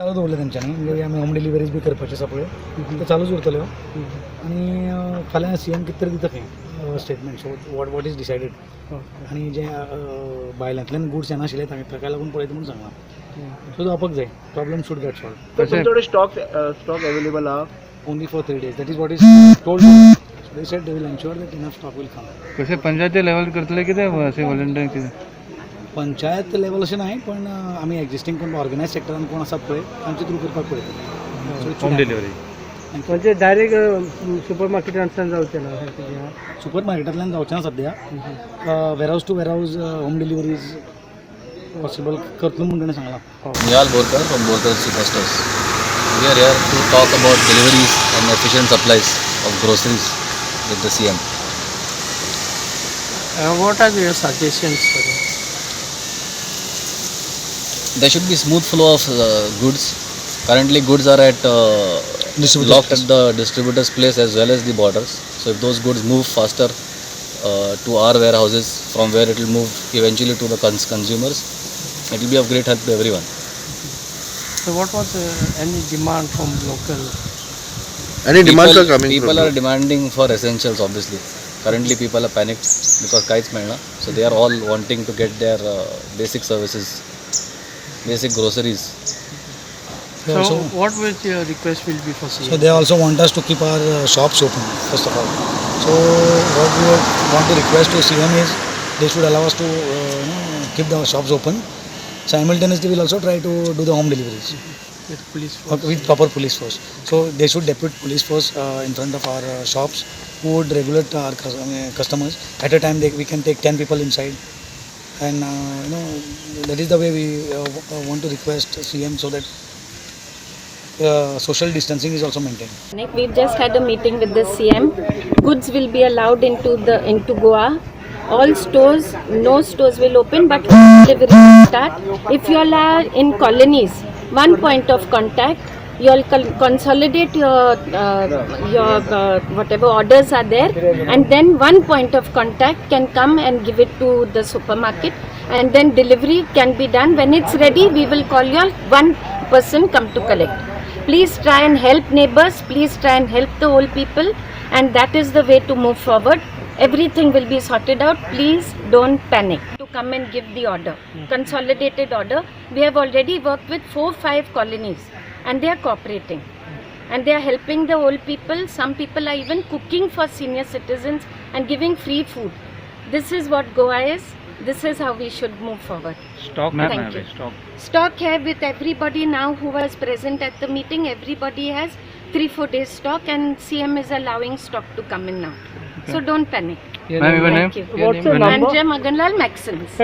चालू दवरलें तेंच्यांनी म्हणजे आमी होम डिलिव्हरीज बी करपाचे सगळे ते चालूच उरतल्यो आनी फाल्यां सीएम कितें तरी दिता खंय statement so what is decided आनी जे भायल्यांतल्यान गुड्स येनाशिल्ले ताका लागून पळयता म्हणून सांगलां सो जावपाक जाय प्रॉब्लम शूड गेट सॉल्व तुमच्याकडे स्टॉक अवेलेबल हा only for 3 days that is what is told they said they will ensure that enough stock will come कसे पंचायती लेवल करतले कितें अशें व्हॉलंटियर कितें पंचायत लेवल अशें नाही पण आमी एक्झिस्टींग कोण ऑर्गनायज सेक्टरान कोण आसात पळय तांचे थ्रू करपाक पळयता होम डिलिव्हरी म्हणजे डायरेक्ट सुपर मार्केटांतल्यान जावचें ना सुपर मार्केटांतल्यान जावचें ना सद्या warehouse to warehouse home deliveries possible करतलो म्हणून ताणें सांगलां Niyal Borkar from Borkar Superstores. We are here to talk about deliveries and efficient supplies of groceries with the CM. What are your suggestions for it? There should be smooth flow of goods. Currently goods are at locked at the distributor's place as well as the borders. So if those goods move faster to our warehouses from where it will move eventually to the consumers, it will be of great help to everyone. So what was any demand from local? Any demands are coming People from are demanding for essentials obviously. Currently people are panicked because kites milna. So they are all wanting to get their basic services, basic groceries. So what will your request will be for CM? So they also want us to keep our shops open first of all. So what we want to request to CM is they should allow us to keep the shops open. Simultaneously we'll also try to do the home deliveries With police force? with proper police force. So they should depute police force in front of our shops who would regulate our customers. At a time we can take 10 people inside and that is the way we want to request CM so that social distancing is also maintained. We've just had a meeting with the CM. Goods will be allowed into Goa. All stores, no stores will open, but delivery will start. If you all are in colonies, one point of contact, you all consolidate your whatever orders are there, and then one point of contact can come and give it to the supermarket, and then delivery can be done. When it's ready, we will call you all. One person come to collect. Please try and help neighbors. Please try and help the old people, and that is the way to move forward. Everything will be sorted out. Please don't panic. To come and give the order, consolidated order. We have already worked with 4-5 colonies and they are cooperating and they are helping the old people. Some people are even cooking for senior citizens and giving free food. This is what Goa is. This is how we should move forward. Stock Thank you. Stock here with everybody now who was present at the meeting. Everybody has 3-4 days stock and CM is allowing stock to come in now. So don't panic. Ma'am, your name? Thank you. What's your number? Anja Maganlal Maxons.